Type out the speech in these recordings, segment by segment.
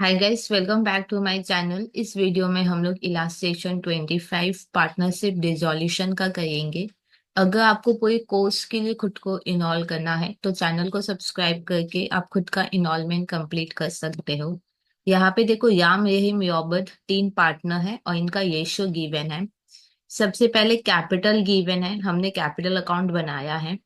Hi guys, welcome back to my channel. इस video में हम लोग इलास्ट्रेशन 25 पार्टनरशिप डिसॉल्यूशन का करेंगे। अगर आपको कोई कोर्स के लिए खुद को इनरोल करना है तो चैनल को सब्सक्राइब करके आप खुद का इनरोलमेंट कंप्लीट कर सकते हो। यहाँ पे देखो, याम रहीम योबद तीन पार्टनर है और इनका रेशियो गिवन है। सबसे पहले कैपिटल गिवन है, हमने कैपिटल अकाउंट बनाया है।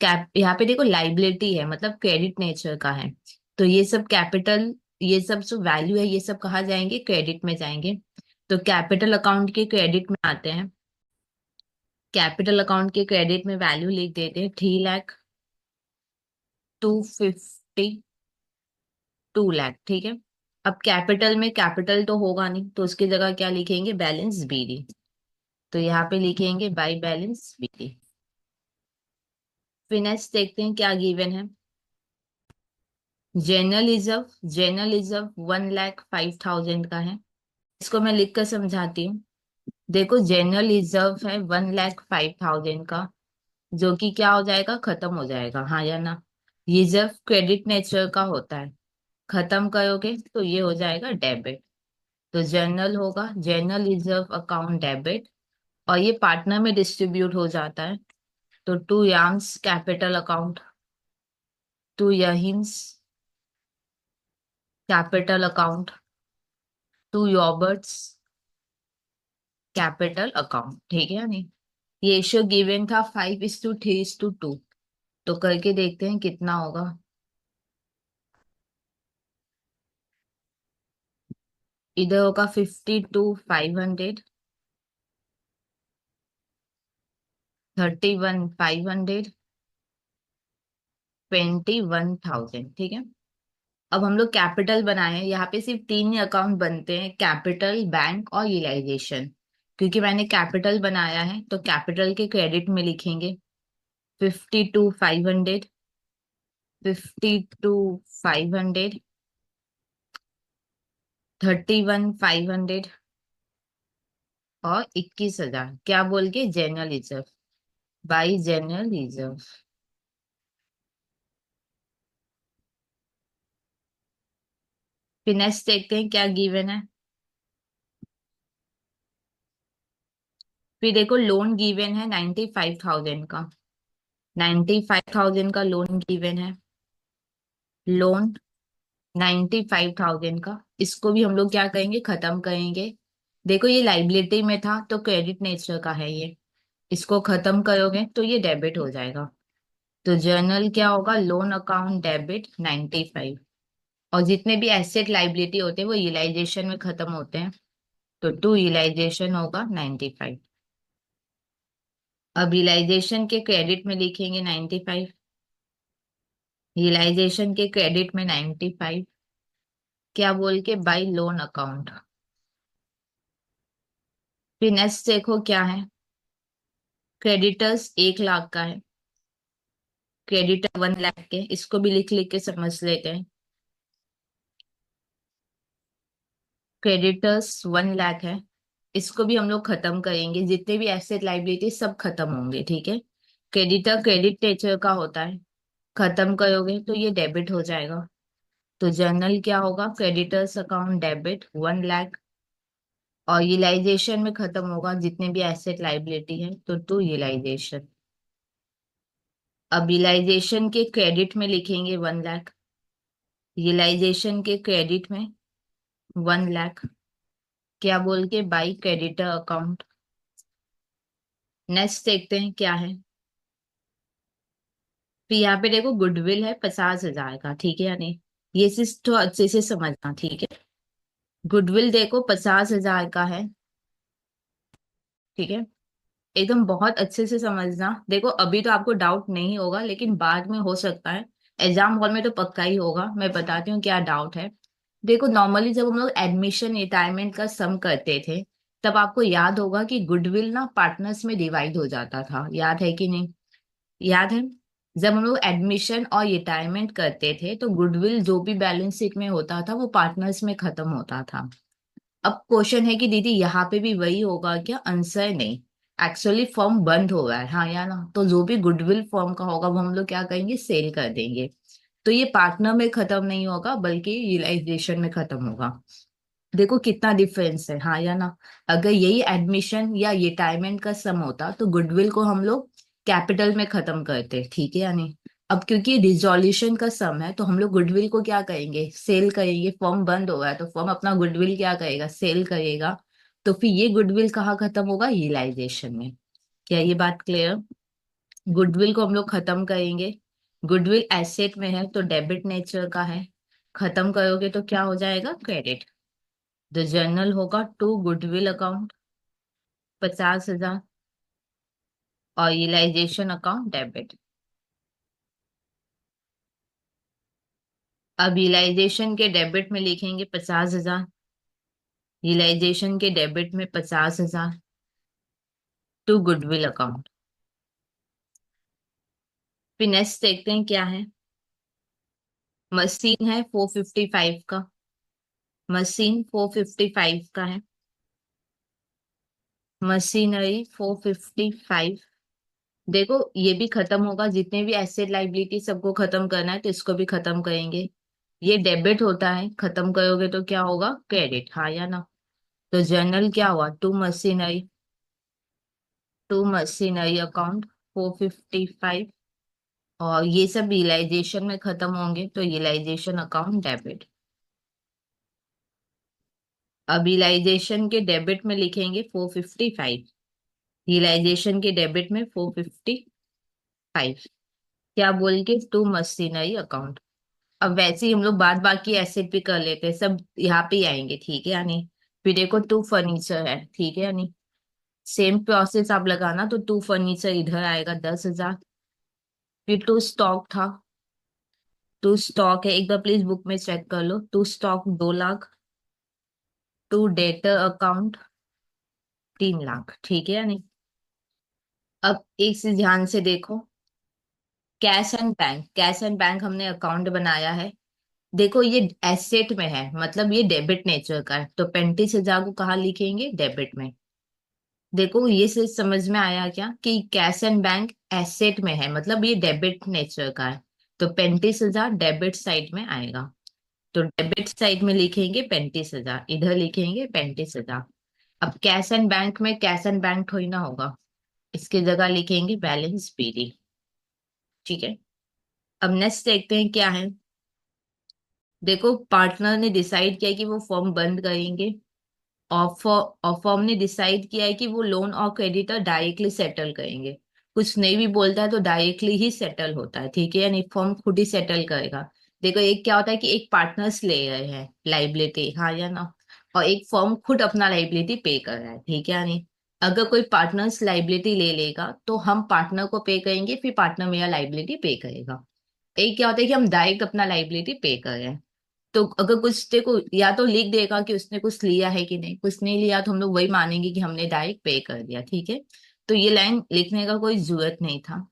कैप यहाँ पे देखो, लाइबिलिटी है मतलब क्रेडिट नेचर का है। तो ये सब कैपिटल, ये सब जो वैल्यू है ये सब कहाँ जाएंगे, क्रेडिट में जाएंगे। तो कैपिटल अकाउंट के क्रेडिट में आते हैं। कैपिटल अकाउंट के क्रेडिट में वैल्यू लिख देते हैं 3,02,52 लाख, ठीक है। अब कैपिटल में कैपिटल तो होगा नहीं तो उसकी जगह क्या लिखेंगे, बैलेंस बीडी। तो यहाँ पे लिखेंगे बाई बैलेंस बीडी। फिर नेक्स्ट देखते हैं क्या गिवन है। जनरल रिजर्व 1,05,000 का है। इसको मैं लिख कर समझाती हूँ। देखो, जनरल रिजर्व है 1,05,000 का, जो कि क्या हो जाएगा, खत्म हो जाएगा, हाँ या ना। रिजर्व क्रेडिट नेचर का होता है, खत्म करोगे तो ये हो जाएगा डेबिट। तो जनरल होगा जनरल रिजर्व अकाउंट डेबिट। और ये पार्टनर में डिस्ट्रीब्यूट हो जाता है। तो to Yam's capital account, to Yahim's capital account, to Yobert's capital account, ठीक है नहीं। ये रेशियो गिवन था 5:3:2। तो करके देखते हैं कितना होगा। इधर होगा 52,500, 31,500, 21,000, ठीक है। अब हम लोग कैपिटल बनाए हैं, यहाँ पे सिर्फ तीन ही अकाउंट बनते हैं, कैपिटल, बैंक और यूटिलाइजेशन। क्योंकि मैंने कैपिटल बनाया है तो कैपिटल के क्रेडिट में लिखेंगे 52,500, 52,500, 31,500 और 21,000। क्या बोल के, general reserve by general reserve. फिर नेक्स्ट देखते हैं क्या गिवन है। फिर देखो, लोन गिवन है 95,000 का। 95,000 का लोन गिवन है। लोन 95,000 का, इसको भी हम लोग क्या करेंगे, खत्म करेंगे। देखो, ये लाइबिलिटी में था तो क्रेडिट नेचर का है ये। इसको खत्म करोगे तो ये डेबिट हो जाएगा। तो जर्नल क्या होगा, लोन अकाउंट डेबिट 95। और जितने भी एसेट लाइबिलिटी होते हैं वो यूटिलाइजेशन में खत्म होते हैं। तो टू यूटिलाइजेशन होगा 95। अब यूटिलाइजेशन के क्रेडिट में लिखेंगे 95। यूटिलाइजेशन के क्रेडिट में 95, क्या बोल के, बाई लोन अकाउंट। फिर नेक्स्ट देखो क्या है। क्रेडिटर्स 1 लाख का है, क्रेडिटर 1 लाख के, इसको भी लिख लिख के समझ लेते हैं। क्रेडिटर्स 1 लाख है, इसको भी हम लोग खत्म करेंगे, जितने भी एसेट लाइबिलिटी सब खत्म होंगे, ठीक है। क्रेडिटर क्रेडिट नेचर का होता है, खत्म करोगे तो ये डेबिट हो जाएगा। तो जर्नल क्या होगा, क्रेडिटर्स अकाउंट डेबिट 1 लाख। और यूटिलाइजेशन में खत्म होगा जितने भी एसेट लाइबिलिटी है, तो टू यूटिलाइजेशन। अब यूटिलाइजेशन के क्रेडिट में लिखेंगे 1 लाख। यूटिलाइजेशन के क्रेडिट में 1 लाख, क्या बोल के, बाई क्रेडिटर अकाउंट। नेक्स्ट देखते हैं क्या है। फिर यहाँ पे देखो, गुडविल है 50,000 का, ठीक है या नहीं। ये चीज तो अच्छे से समझना, ठीक है। गुडविल देखो 50,000 का है, ठीक है। एकदम बहुत अच्छे से समझना। देखो, अभी तो आपको डाउट नहीं होगा लेकिन बाद में हो सकता है। एग्जाम हॉल में तो पक्का ही होगा, मैं बताती हूँ क्या डाउट है। देखो, नॉर्मली जब हम लोग एडमिशन रिटायरमेंट का सम करते थे, तब आपको याद होगा कि गुडविल ना पार्टनर्स में डिवाइड हो जाता था, याद है कि नहीं। याद है, जब हम लोग एडमिशन और रिटायरमेंट करते थे तो गुडविल जो भी बैलेंस शीट में होता था वो पार्टनर्स में खत्म होता था। अब क्वेश्चन है कि दीदी यहाँ पे भी वही होगा क्या, आंसर नहीं। एक्चुअली फॉर्म बंद हो रहा है, हाँ या ना। तो जो भी गुडविल फॉर्म का होगा वो हम लोग क्या करेंगे, सेल कर देंगे। तो ये पार्टनर में खत्म नहीं होगा बल्कि यूटिलाइजेशन में खत्म होगा। देखो कितना डिफरेंस है, हाँ या ना। अगर यही एडमिशन या रिटायरमेंट का सम होता तो गुडविल को हम लोग कैपिटल में खत्म करते, ठीक है या नहीं। अब क्योंकि डिसॉल्यूशन का सम है तो हम लोग गुडविल को क्या करेंगे, सेल करेंगे। फर्म बंद हो रहा है तो फर्म अपना गुडविल क्या करेगा, सेल करेगा। तो फिर ये गुडविल कहाँ खत्म होगा, यूटिलाइजेशन में। क्या ये बात क्लियर। गुडविल को हम लोग खत्म करेंगे। गुडविल एसेट में है तो डेबिट नेचर का है। खत्म करोगे तो क्या हो जाएगा, क्रेडिट। द जर्नल होगा टू गुडविल अकाउंट 50,000 और यूटिलाइजेशन अकाउंट डेबिट। अब यूटिलाइजेशन के डेबिट में लिखेंगे 50,000, यूटिलाइजेशन के डेबिट में 50,000 टू गुडविल अकाउंट। फिर नेक्स्ट देखते हैं क्या है। मशीन है 455 का, मशीन 455 का है। मशीनरी 455। देखो ये भी खत्म होगा, जितने भी एसेट लाइबिलिटी सबको खत्म करना है तो इसको भी खत्म करेंगे। ये डेबिट होता है, खत्म करोगे तो क्या होगा, क्रेडिट, हाँ या ना। तो जर्नल क्या हुआ, टू मशीनरी अकाउंट 455। और ये सब रियलाइजेशन में खत्म होंगे तो रियलाइजेशन अकाउंट डेबिट। अब रियलाइजेशन के डेबिट में लिखेंगे 455, रियलाइजेशन के डेबिट में 455। क्या बोल के, टू मशीनरी अकाउंट। अब वैसे ही हम लोग बाद बाकी एसेट भी कर लेते हैं, सब यहाँ पे ही आएंगे, ठीक है यानी। फिर देखो टू फर्नीचर है, ठीक है यानी। सेम प्रोसेस आप लगाना, तो टू फर्नीचर इधर आएगा 10,000। फिर टू स्टॉक था, टू स्टॉक है, एक बार प्लीज बुक में चेक कर लो। To stock 2 lakh. To debtor account 3 lakh, ठीक है यानी। अब एक से ध्यान से देखो, कैश एंड बैंक हमने अकाउंट बनाया है। देखो ये एसेट में है, मतलब ये डेबिट नेचर का है, तो 35,000 को कहाँ लिखेंगे, डेबिट में। देखो ये से समझ में आया क्या कि कैश एंड बैंक एसेट में है, मतलब ये डेबिट नेचर का है। तो 35,000 डेबिट साइड में आएगा। तो डेबिट साइड में लिखेंगे 35,000, इधर लिखेंगे 35,000। अब कैश एंड बैंक थोड़ी ना होगा, इसकी जगह लिखेंगे बैलेंस पीडी, ठीक है। अब नेक्स्ट देखते हैं क्या है। देखो पार्टनर ने डिसाइड किया कि वो फॉर्म बंद करेंगे। और फर्म ने डिसाइड किया है कि वो लोन और क्रेडिटर डायरेक्टली सेटल करेंगे। कुछ नहीं भी बोलता है तो डायरेक्टली ही सेटल होता है, ठीक है, यानी फर्म खुद ही सेटल करेगा। देखो एक क्या होता है कि एक पार्टनर्स ले रहे हैं लाइबिलिटी, हाँ या ना। और एक फर्म खुद अपना लाइबिलिटी पे कर रहा है, ठीक है यानी। अगर कोई पार्टनर्स लाइबिलिटी ले लेगा तो हम पार्टनर को पे करेंगे, फिर पार्टनर मेरा लाइबिलिटी पे करेगा। एक क्या होता है कि हम डायरेक्ट अपना लाइबिलिटी पे कर रहे हैं। तो अगर कुछ देखो या तो लिख देगा कि उसने कुछ लिया है कि नहीं, कुछ नहीं लिया तो हम लोग वही मानेंगे कि हमने डायरेक्ट पे कर दिया, ठीक है। तो ये लाइन लिखने का कोई जरूरत नहीं था।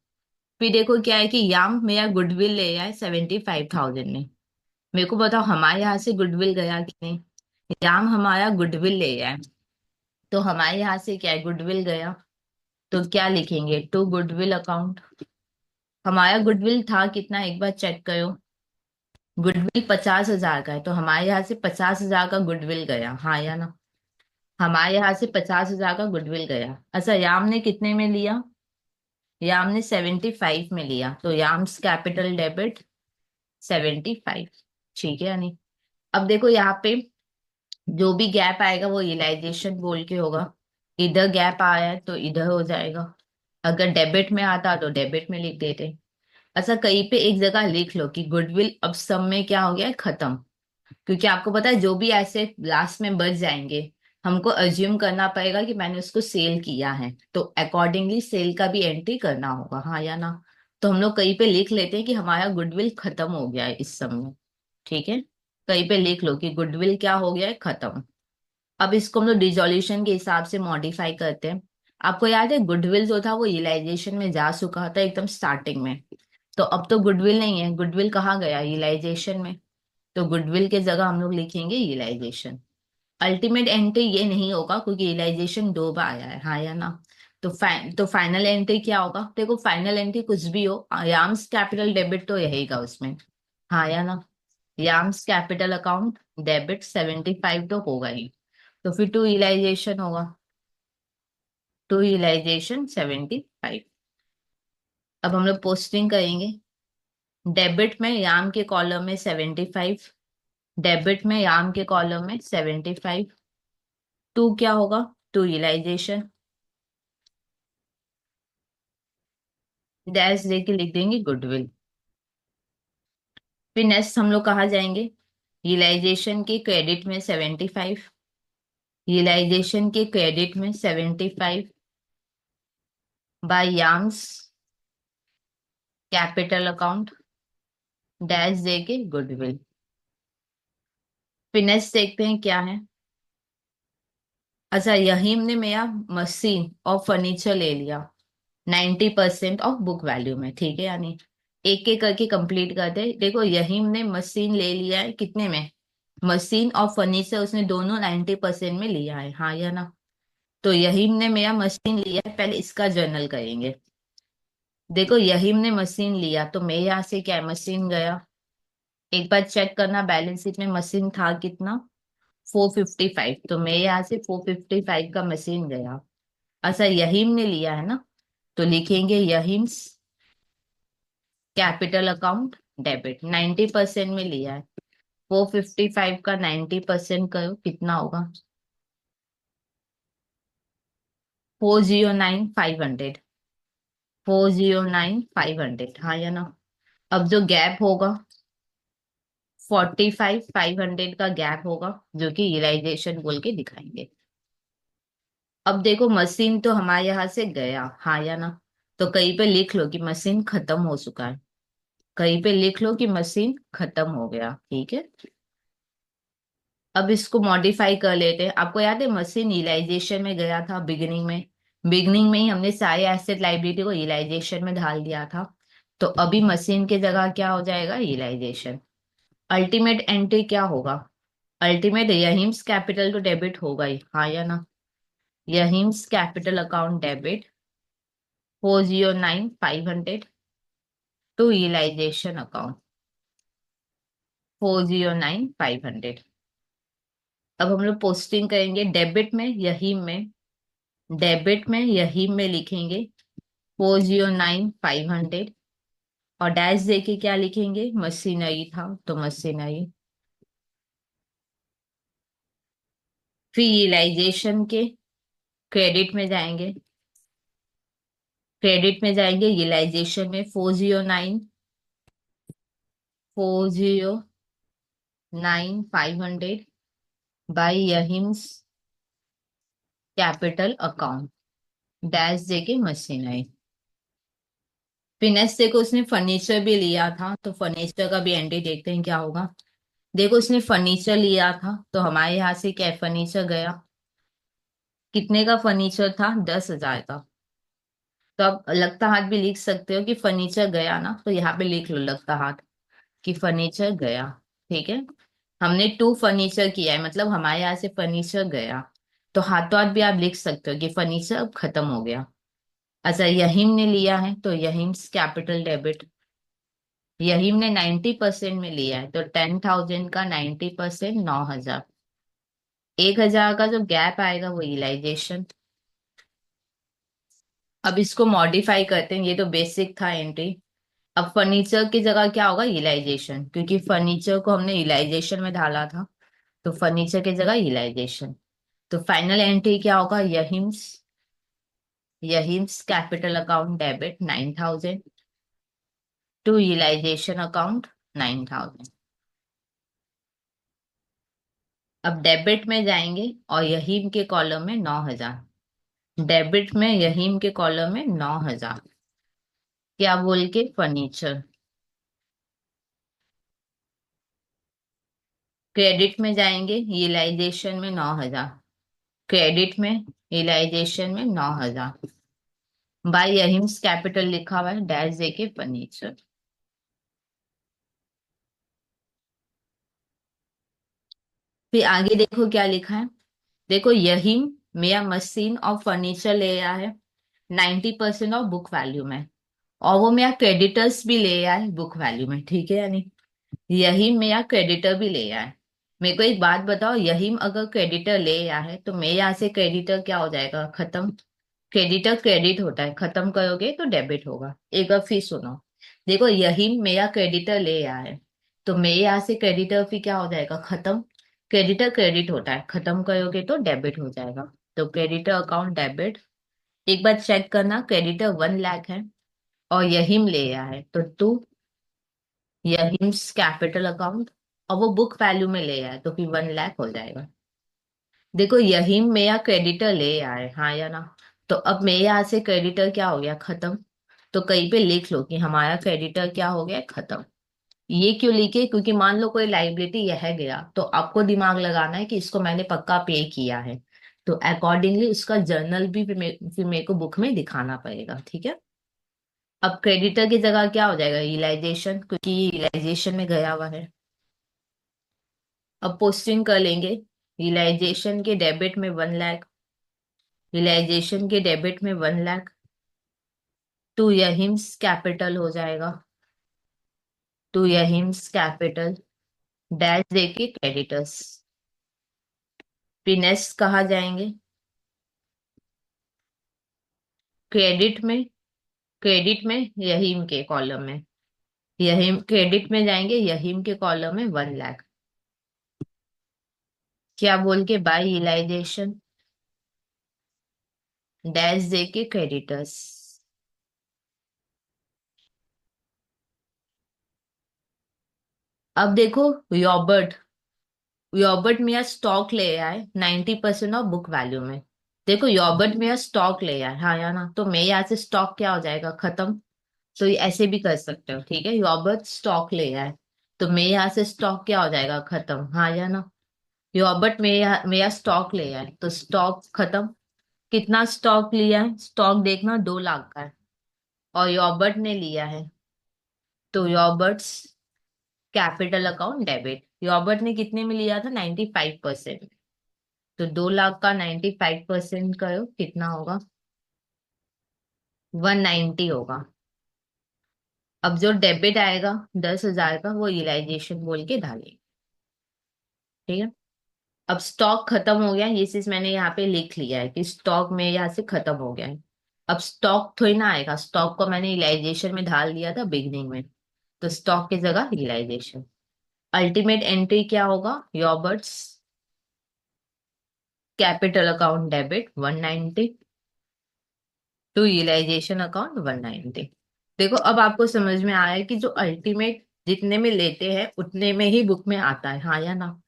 फिर देखो क्या है कि याम मेरा गुडविल ले आया है 75,000 में। मेरे को बताओ हमारे यहाँ से गुडविल गया कि नहीं। याम हमारा गुडविल ले आया है, तो हमारे यहाँ से क्या है, गुडविल गया। तो क्या लिखेंगे, टू गुडविल अकाउंट। हमारा गुडविल था कितना, एक बार चेक करो। गुडविल 50,000 का है, तो हमारे यहाँ से 50,000 का गुडविल गया, हाँ या ना। हमारे यहाँ से 50,000 का गुडविल गया। अच्छा याम ने कितने में लिया, याम ने 75 में लिया, तो याम्स कैपिटल डेबिट 75, ठीक है यानी। अब देखो यहाँ पे जो भी गैप आएगा वो रियलाइजेशन बोल के होगा। इधर गैप आया है तो इधर हो जाएगा। अगर डेबिट में आता तो डेबिट में लिख देते। अच्छा कहीं पे एक जगह लिख लो कि गुडविल अब सब में क्या हो गया है, खत्म। क्योंकि आपको पता है जो भी ऐसे लास्ट में बच जाएंगे, हमको अज्यूम करना पड़ेगा कि मैंने उसको सेल किया है, तो अकॉर्डिंगली सेल का भी एंट्री करना होगा, हाँ या ना। तो हम लोग कहीं पे लिख लेते हैं कि हमारा गुडविल खत्म हो गया है इस समय, ठीक है। कहीं पे लिख लो कि गुडविल क्या हो गया है, खत्म। अब इसको हम लोग डिसोल्यूशन के हिसाब से मॉडिफाई करते हैं। आपको याद है गुडविल जो था वो रियलाइजेशन में जा चुका था एकदम स्टार्टिंग में। तो अब तो गुडविल नहीं है, गुडविल कहाँ गया, रियलाइजेशन में। तो गुडविल के जगह हम लोग लिखेंगे रियलाइजेशन। अल्टीमेट एंट्री ये नहीं होगा क्योंकि रियलाइजेशन 2 बार आया है, हाँ या ना। तो फाइनल एंट्री क्या होगा, देखो फाइनल एंट्री कुछ भी हो, आर्म्स कैपिटल डेबिट तो रहेगा उसमें, हाँ या ना। याम्स कैपिटल अकाउंट डेबिट 75 तो होगा ही, तो फिर टू यूटिलाइजेशन होगा, टू यूटिलाइजेशन 75। अब हम लोग पोस्टिंग करेंगे। डेबिट में याम के कॉलम में 75, डेबिट में याम के कॉलम में 75। टू क्या होगा? टू यूटिलाइजेशन, डैश दे के लिख देंगे गुडविल। फिर नेक्स्ट हम लोग कहाँ जाएंगे? यूटिलाइजेशन के क्रेडिट में 75, यूटिलाइजेशन के क्रेडिट में 75 बाय याम्स कैपिटल अकाउंट डैश दे के गुडविल। फिर नेक्स्ट देखते हैं क्या है। अच्छा, यहीम ने मेरा मशीन और फर्नीचर ले लिया 90% ऑफ बुक वैल्यू में, ठीक है यानी। एक एक करके कंप्लीट करते हैं। देखो, यहीम ने मशीन ले लिया है कितने में? मशीन और फर्नीचर उसने दोनों 90% में लिया है, हाँ या ना। तो यहीम ने मेरा मशीन लिया है, पहले इसका जर्नल करेंगे। देखो, यहीम ने मशीन लिया तो मेरे यहाँ से क्या है, मशीन गया। एक बार चेक करना बैलेंस शीट में मशीन था कितना, 455, तो मेरे यहाँ से 455 का मशीन गया। अच्छा, यहीम ने लिया है ना, तो लिखेंगे यहीम्स कैपिटल अकाउंट डेबिट 90% में लिया है। 455 का 90% करो कितना होगा? 409,500, 409,500, हाँ या ना। अब जो गैप होगा 45,500 का गैप होगा, जो कि यूटिलाइजेशन बोल के दिखाएंगे। अब देखो, मशीन तो हमारे यहाँ से गया, हाँ या ना। तो कहीं पे लिख लो कि मशीन खत्म हो चुका है, कहीं पे लिख लो कि मशीन खत्म हो गया, ठीक है। अब इसको मॉडिफाई कर लेते हैं। आपको याद है मशीन यूटिलाइजेशन में गया था बिगिनिंग में, बिगिनिंग में ही हमने सारे एसेट लाइबिलिटी को यूटिलाइजेशन में ढाल दिया था। तो अभी मशीन की जगह क्या हो जाएगा? यूटिलाइजेशन। अल्टीमेट एंट्री क्या होगा? अल्टीमेट यहीम्स कैपिटल तो डेबिट होगा ही, हाँ या ना। Yahim's capital account debit 409,500 to utilisation account 409,500। अब हम लोग पोस्टिंग करेंगे। डेबिट में यहीम में लिखेंगे 409,500, और डैश दे के क्या लिखेंगे? मशीनरी था तो मशीनरी। फिर यूटिलाइजेशन के क्रेडिट में जाएंगे, क्रेडिट में जाएंगे यूटिलाइजेशन में 409,500 बाई यहीम्स कैपिटल अकाउंट डैश दे के मशीनरी। फिनेस देखो, उसने फर्नीचर भी लिया था, तो फर्नीचर का भी एंट्री देखते हैं क्या होगा। देखो, उसने फर्नीचर लिया था तो हमारे यहाँ से क्या फर्नीचर गया, कितने का फर्नीचर था? 10,000 का। तो आप लगता हाथ भी लिख सकते हो कि फर्नीचर गया ना, तो यहाँ पे लिख लो लगता हाथ कि फर्नीचर गया, ठीक है। हमने टू फर्नीचर किया है, मतलब हमारे यहाँ से फर्नीचर गया, तो हाथों हाथ भी आप लिख सकते हो कि फर्नीचर अब खत्म हो गया। अच्छा, यहीम ने लिया है तो यहीम्स कैपिटल डेबिट, यहीम ने 90% में लिया है, तो 10,000 का 90% 9,000। 1,000 का जो गैप आएगा वो यूटिलाइजेशन। अब इसको मॉडिफाई करते हैं, ये तो बेसिक था एंट्री। अब फर्नीचर की जगह क्या होगा? यूटिलाइजेशन, क्योंकि फर्नीचर को हमने यूटिलाइजेशन में ढाला था, तो फर्नीचर की जगह यूटिलाइजेशन। तो फाइनल एंट्री क्या होगा? Yahim's, Yahim's capital account debit 9,000 to utilisation account 9,000। अब डेबिट में जाएंगे और यहीम के कॉलम में 9,000, डेबिट में यहीम के कॉलम में 9,000, क्या बोल के? फर्नीचर। क्रेडिट में जाएंगे यूटिलाइजेशन में 9,000, क्रेडिट में यूटिलाइजेशन में 9,000 बाय यहीम्स कैपिटल लिखा हुआ है डैश दे के फर्नीचर। फिर आगे देखो क्या लिखा है। देखो, यहीम मेरा मशीन और फर्नीचर ले रहा है 90% ऑफ बुक वैल्यू में, और वो मेरा क्रेडिटर्स भी ले रहा है बुक वैल्यू में, ठीक है यानी। यही मेरा क्रेडिटर भी ले आया है। मेरे को एक बात बताओ, यही अगर क्रेडिटर ले आया है तो मेरे यहाँ से क्रेडिटर क्या हो जाएगा, खत्म। क्रेडिटर क्रेडिट होता है, खत्म करोगे तो डेबिट होगा। एक बार फिर सुनो, देखो यही मेरा क्रेडिटर ले आया है, तो मेरे यहाँ से क्रेडिटर फिर क्या हो जाएगा, खत्म। क्रेडिटर क्रेडिट होता है, खत्म करोगे तो डेबिट हो जाएगा। तो क्रेडिटर अकाउंट डेबिट। एक बार चेक करना, क्रेडिटर 1 लाख है और यही ले आया है, तो तू यहीम्स कैपिटल अकाउंट, और वो बुक वैल्यू में ले आया है, तो फिर 1 लाख हो जाएगा। देखो यहीम मेरा क्रेडिटर ले आए, हाँ या ना। तो अब मेरे यहाँ से क्रेडिटर क्या हो गया, खत्म। तो कहीं पे लिख लो कि हमारा क्रेडिटर क्या हो गया, खत्म। ये क्यों लिखे, क्योंकि मान लो कोई लाइबिलिटी यह गया तो आपको दिमाग लगाना है कि इसको मैंने पक्का पे किया है। तो अकॉर्डिंगली उसका जर्नल भी फिर मेरे को बुक में दिखाना पड़ेगा, ठीक है। अब क्रेडिटर की जगह क्या हो जाएगा, रियलाइजेशन, क्योंकि ये रियलाइजेशन में गया हुआ है। अब पोस्टिंग कर लेंगे, रियलाइजेशन के डेबिट में 1 लाख, रियलाइजेशन के डेबिट में 1 लाख, टू यहिम्स कैपिटल हो जाएगा। टू यहिम्स कैपिटल, डैश देके क्रेडिटर्स। फिर नेक्स्ट कहाँ जाएंगे, क्रेडिट में। क्रेडिट में यहीम के कॉलम में, यहीम क्रेडिट में जाएंगे, यहीम के कॉलम में 1 लाख। क्या बोल के, बाय रियलाइजेशन, डैश देके क्रेडिटर्स। अब देखो, यॉबर्ट, यॉर्बट में यार स्टॉक ले आए 90% ऑफ बुक वैल्यू में। देखो यॉर्बट में यार स्टॉक ले आए, हाँ या ना, तो मेरे यहाँ से स्टॉक क्या हो जाएगा, खत्म। तो ये ऐसे भी कर सकते हो, ठीक है, यॉर्बट स्टॉक ले आए, तो मेरे यहाँ से स्टॉक क्या हो जाएगा, खत्म, हाँ या ना। यॉर्बट मेरा स्टॉक ले आए तो स्टॉक खत्म। कितना स्टॉक लिया है, स्टॉक देखना 2 लाख का है, और यॉर्बट ने लिया है, तो यॉर्बट्स कैपिटल अकाउंट डेबिट। यॉर्बट ने कितने में लिया था, 95%। तो 2 लाख का 95% करो, कितना होगा, 190 होगा। अब जो डेबिट आएगा 10,000 का, वो रियलाइजेशन बोल के डालेंगे, ठीक है। अब स्टॉक खत्म हो गया, ये चीज मैंने यहाँ पे लिख लिया है कि स्टॉक में यहाँ से खत्म हो गया है। अब स्टॉक थोड़ी ना आएगा, स्टॉक को मैंने रियलाइजेशन में ढाल दिया था बिगनिंग में, तो स्टॉक की जगह रियलाइजेशन। अल्टीमेट एंट्री क्या होगा, Yorbert's capital account debit 190, to realisation account 190। देखो अब आपको समझ में आया है कि जो अल्टीमेट जितने में लेते हैं उतने में ही बुक में आता है, हाँ या ना।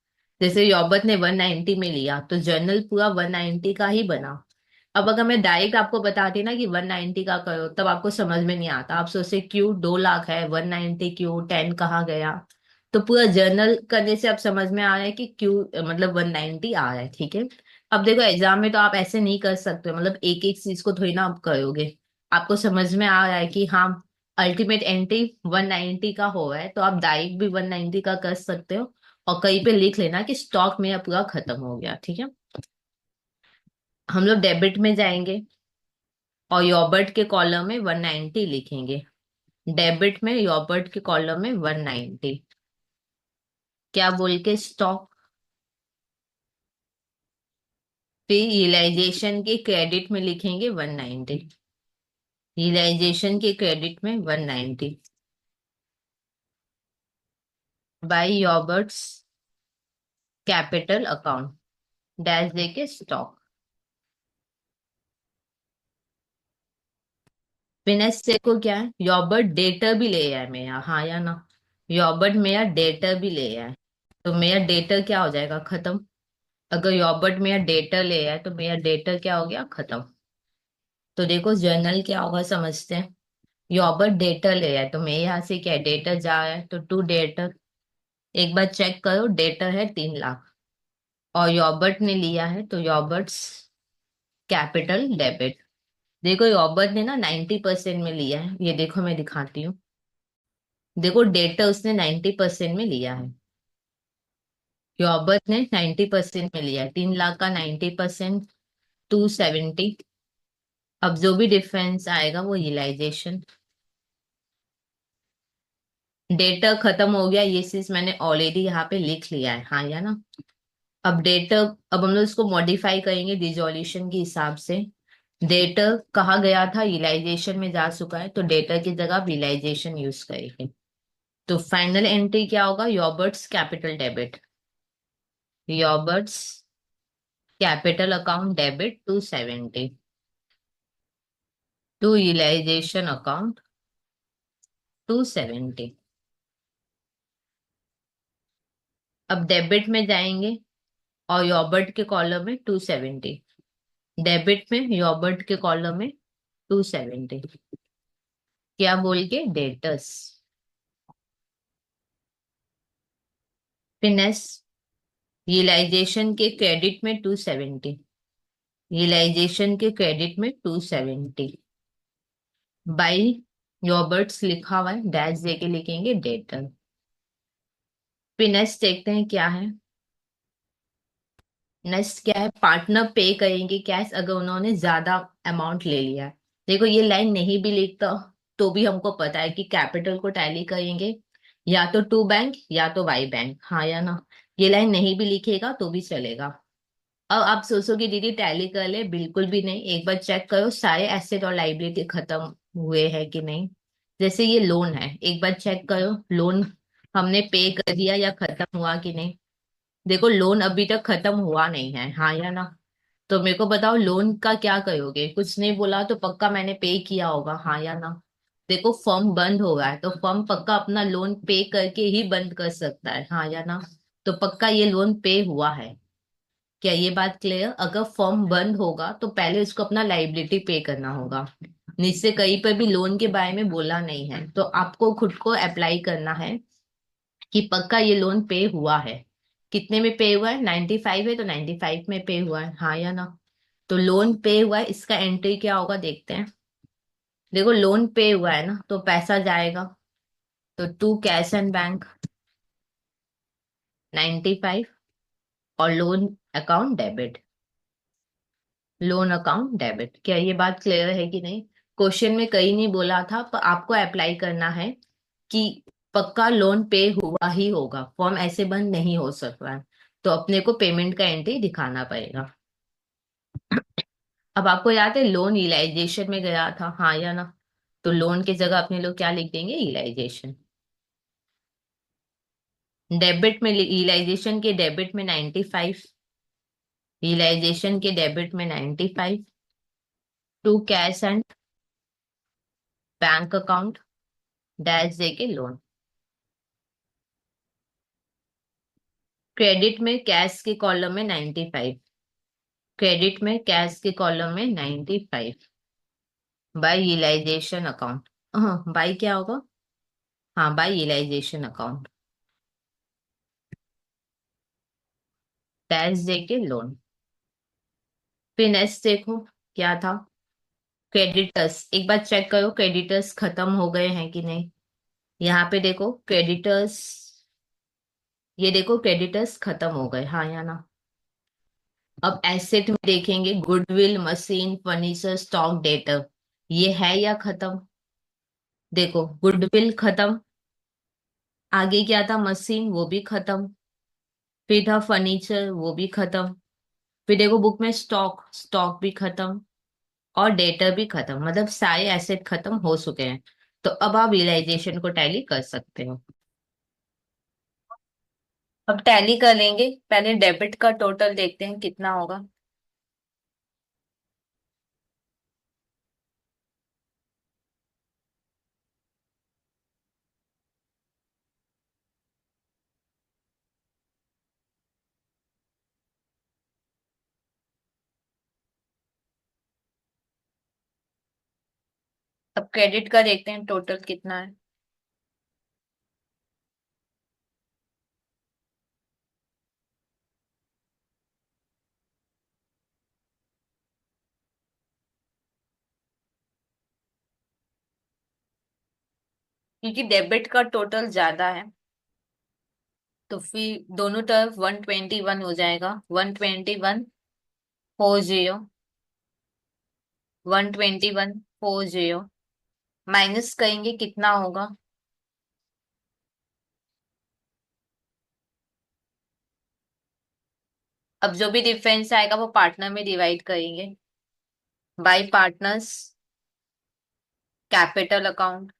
जैसे यौबत ने 190 में लिया तो जर्नल पूरा 190 का ही बना। अब अगर मैं डायरेक्ट आपको बताती ना कि 190 का करो, तब आपको समझ में नहीं आता, आप सोचते क्यों 2 लाख है, 190 क्यों, 10 कहाँ गया। तो पूरा जर्नल करने से अब समझ में आ रहा है कि क्यों मतलब 190 आ रहा है, ठीक है। अब देखो एग्जाम में तो आप ऐसे नहीं कर सकते, मतलब एक एक चीज को थोड़ी ना आप करोगे। आपको समझ में आ रहा है कि हाँ अल्टीमेट एंट्री 190 का हो रहा है, तो आप डायरेक्ट भी 190 का कर सकते हो। और कहीं पे लिख लेना कि स्टॉक में अब पूरा खत्म हो गया, ठीक है। हम लोग डेबिट में जाएंगे और यॉबर्ट के कॉलम में 190 लिखेंगे। डेबिट में यॉबर्ट के कॉलम में 190, क्या बोल के, स्टॉक। फिर रियलाइजेशन के क्रेडिट में लिखेंगे 190, रियलाइजेशन के क्रेडिट में 190, बाय यॉबर्ट्स कैपिटल अकाउंट, डैश देके स्टॉक। फिनेस से को क्या है, यॉबर्ट डेटर भी ले आया मेरा, हाँ या ना। यॉबर्ट मेरा डेटर भी ले आया है, तो मेरा डेटर क्या हो जाएगा, खत्म। अगर यॉबर्ट मेरा डेटर ले आया है तो मेरा डेटर क्या हो गया, खत्म। तो देखो जर्नल क्या होगा समझते हैं। यॉबर्ट डेटर ले आया है तो मेरे यहाँ से क्या है, डेटर जा रहा है, तो टू डेटर। एक बार चेक करो, डेटर है 3 लाख, और यॉबर्ट ने लिया है, तो यॉबर्ट्स कैपिटल डेबिट। देखो रॉबर्ट ने ना 90% में लिया है, ये देखो मैं दिखाती हूँ। देखो डेटा उसने 90% में लिया है, रॉबर्ट ने 90% में लिया है, 3 लाख का 90%, 270। अब जो भी डिफरेंस आएगा वो रियलाइजेशन। डेटा खत्म हो गया, ये चीज मैंने ऑलरेडी यहाँ पे लिख लिया है, हाँ या ना। अब डेटा, अब हम लोग इसको मॉडिफाई करेंगे रिजोल्यूशन के हिसाब से। डेटा कहाँ गया था, रियलाइजेशन में जा चुका है, तो डेटा की जगह रियलाइजेशन यूज करेंगे। तो फाइनल एंट्री क्या होगा, Yobert's capital debit, Yobert's capital account debit 270 to realisation account 270। अब डेबिट में जाएंगे और योबर्ट के कॉलम में 270, डेबिट में योबर्ट के कॉलम में 270, क्या बोल के डेटर्स। फिनेस, रियलाइजेशन के क्रेडिट में 270, रियलाइजेशन के क्रेडिट में 270 बाई योबर्ट्स लिखा हुआ है, डैश दे के लिखेंगे डेटर। फिनेस देखते हैं क्या है। नेक्स्ट क्या है, पार्टनर पे करेंगे कैश अगर उन्होंने ज्यादा अमाउंट ले लिया है। देखो ये लाइन नहीं भी लिखता तो भी हमको पता है कि कैपिटल को टैली करेंगे या तो टू बैंक या तो वाई बैंक, हाँ या ना। ये लाइन नहीं भी लिखेगा तो भी चलेगा। अब आप सोचोगे दीदी टैली कर ले, बिल्कुल भी नहीं, एक बार चेक करो सारे एसेट और लाइबिलिटी खत्म हुए हैं कि नहीं। जैसे ये लोन है, एक बार चेक करो लोन हमने पे कर दिया या खत्म हुआ कि नहीं। देखो लोन अभी तक खत्म हुआ नहीं है, हाँ या ना। तो मेरे को बताओ लोन का क्या करोगे, कुछ नहीं बोला तो पक्का मैंने पे किया होगा, हाँ या ना। देखो फर्म बंद हो गया है तो फर्म पक्का अपना लोन पे करके ही बंद कर सकता है, हाँ या ना। तो पक्का ये लोन पे हुआ है। क्या ये बात क्लियर, अगर फर्म बंद होगा तो पहले उसको अपना लाइबिलिटी पे करना होगा। नीचे कहीं पर भी लोन के बारे में बोला नहीं है, तो आपको खुद को अप्लाई करना है कि पक्का ये लोन पे हुआ है। कितने में पे हुआ है, 95 है तो 95 में पे हुआ है, हाँ या ना। तो लोन पे हुआ है, इसका एंट्री क्या होगा देखते हैं। देखो लोन पे हुआ है ना तो पैसा जाएगा, तो टू कैश एंड बैंक 95 और loan account debit, loan account debit. क्या ये बात क्लियर है कि नहीं। क्वेश्चन में कहीं नहीं बोला था, पर आपको अप्लाई करना है कि पक्का लोन पे हुआ ही होगा, फॉर्म ऐसे बंद नहीं हो सकता है। तो अपने को पेमेंट का एंट्री दिखाना पड़ेगा। अब आपको याद है लोन रियलाइजेशन में गया था, हाँ या ना। तो लोन की जगह अपने लोग क्या लिख देंगे, रियलाइजेशन। डेबिट में, रियलाइजेशन के डेबिट में 95, रियलाइजेशन के डेबिट में 95 to cash and bank account dash दे के लोन। क्रेडिट में कैश के कॉलम में 95, क्रेडिट में कैश के कॉलम में 95 बाय रियलाइजेशन अकाउंट। हाँ बाय क्या होगा, हाँ बाय रियलाइजेशन अकाउंट डैश दे के लोन। फिर नेक्स्ट देखो क्या था, क्रेडिटर्स एक बार चेक करो क्रेडिटर्स खत्म हो गए हैं कि नहीं। यहाँ पे देखो क्रेडिटर्स, ये देखो क्रेडिटर्स खत्म हो गए, हाँ या ना। अब एसेट में देखेंगे goodwill machine furniture stock debtor, ये है या खत्म। देखो गुडविल खत्म, आगे क्या था, मशीन वो भी खत्म, फिर था फर्नीचर वो भी खत्म, फिर देखो बुक में स्टॉक, स्टॉक भी खत्म और डेटर भी खत्म, मतलब सारे एसेट खत्म हो चुके हैं। तो अब आप रियलाइजेशन को टैली कर सकते हो। अब टैली कर लेंगे, पहले डेबिट का टोटल देखते हैं कितना होगा। अब क्रेडिट का देखते हैं टोटल कितना है। क्योंकि डेबिट का टोटल ज्यादा है तो फिर दोनों तरफ 121 हो जाएगा, 121 40, 121 40 माइनस करेंगे कितना होगा, अब जो भी डिफरेंस आएगा वो पार्टनर में डिवाइड करेंगे by partners capital account,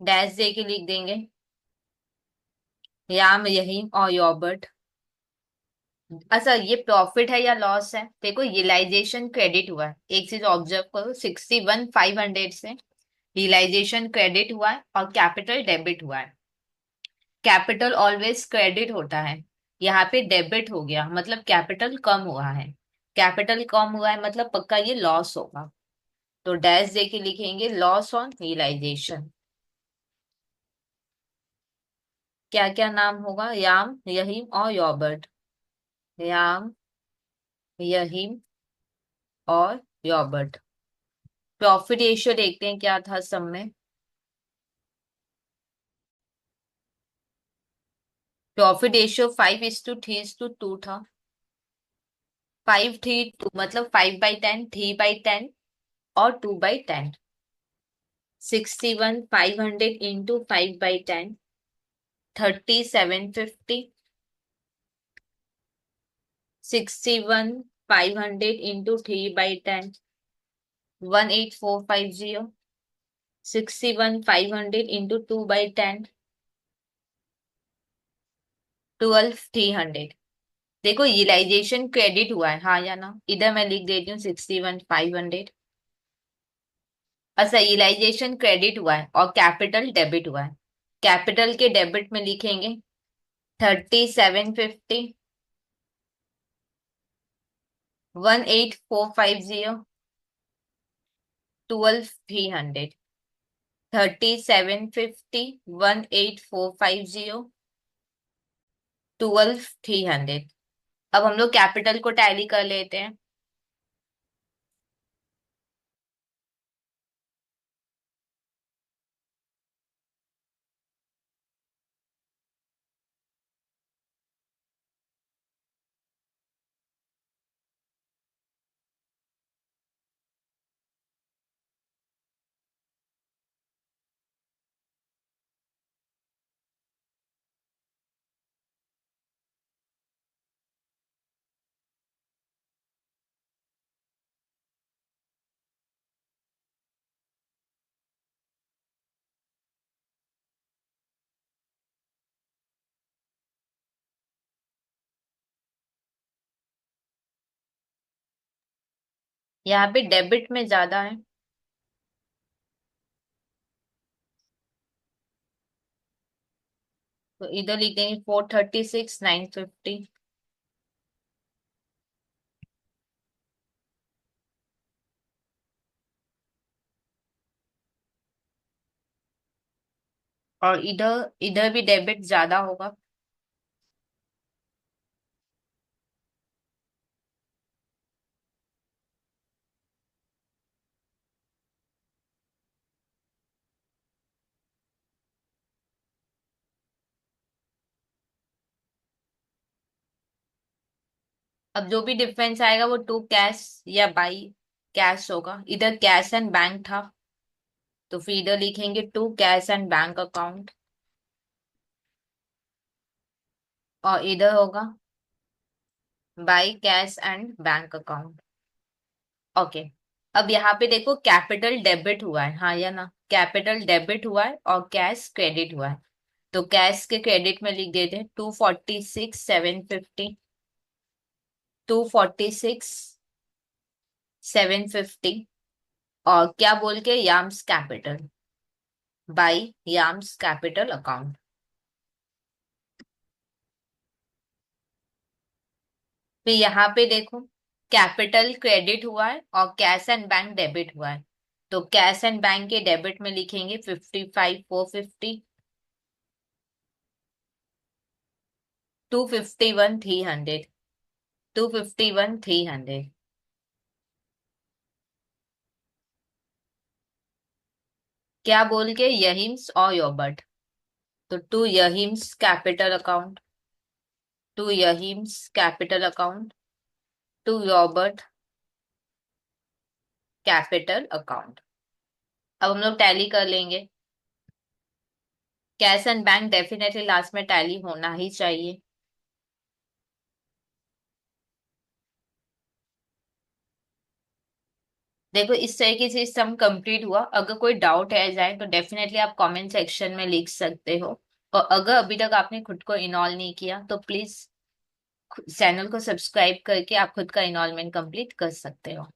dash दे के लिख देंगे याम यही और योबर्ट। अच्छा, ये प्रॉफिट है या लॉस है? देखो, रियलाइजेशन क्रेडिट हुआ है, एक चीज ऑब्जर्व करो, 61,500 से रियलाइजेशन क्रेडिट हुआ है और कैपिटल डेबिट हुआ है। कैपिटल ऑलवेज क्रेडिट होता है, यहाँ पे डेबिट हो गया मतलब कैपिटल कम हुआ है। कैपिटल कम हुआ है मतलब पक्का ये लॉस होगा। तो डैश दे के लिखेंगे लॉस ऑन रियलाइजेशन। क्या क्या नाम होगा? याम यहीम और यॉबर्ट। याम यहीम और यॉबर्ट। प्रॉफिट रेशियो देखते हैं क्या था सब में। प्रॉफिट रेशियो 5:3:2 था। 5:3:2 मतलब 5/10, 3/10 और 2/10। 61,500 इंटू 5/10, 3750। 61,500 इंटू 3/10, 18450। 61,500 इंटू 2/10, 12,300। देखो, रियलाइजेशन क्रेडिट हुआ है, हाँ या ना? इधर मैं लिख देती हूँ 61,500। अच्छा, रियलाइजेशन क्रेडिट हुआ है और कैपिटल डेबिट हुआ है। कैपिटल के डेबिट में लिखेंगे 3750, 18450, 12,300। 3750, 18450, 12,300। अब हम लोग कैपिटल को टैली कर लेते हैं। यहाँ पे डेबिट में ज्यादा है, तो इधर लिख देंगे 436,950। और इधर इधर भी डेबिट ज्यादा होगा। अब जो भी डिफरेंस आएगा वो टू कैश या बाई कैश होगा। इधर कैश एंड बैंक था, तो फिर इधर लिखेंगे to cash and bank account. और इधर होगा by cash and bank account. Okay. अब यहाँ पे देखो, कैपिटल डेबिट हुआ है, हाँ या ना? कैपिटल डेबिट हुआ है और कैश क्रेडिट हुआ है। तो कैश के क्रेडिट में लिख देते हैं 246,750, 246,750। और क्या बोल के, याम्स कैपिटल बाय याम्स कैपिटल अकाउंट। फिर यहाँ पे देखो, कैपिटल क्रेडिट हुआ है और कैश एंड बैंक डेबिट हुआ है। तो कैश एंड बैंक के डेबिट में लिखेंगे 55,450, 251,300, 251,300। क्या बोल के, यहिम्स और योबर्ट। तो to Yahim's capital account, to Yahim's capital account, to Yobert capital account. अब हम लोग टैली कर लेंगे। Cash and bank definitely last में टैली होना ही चाहिए। देखो इस तरीके से सम कंप्लीट हुआ। अगर कोई डाउट है जाए तो डेफिनेटली आप कमेंट सेक्शन में लिख सकते हो। और अगर अभी तक आपने खुद को इनॉल्व नहीं किया तो प्लीज चैनल को सब्सक्राइब करके आप खुद का इनॉल्वमेंट कंप्लीट कर सकते हो।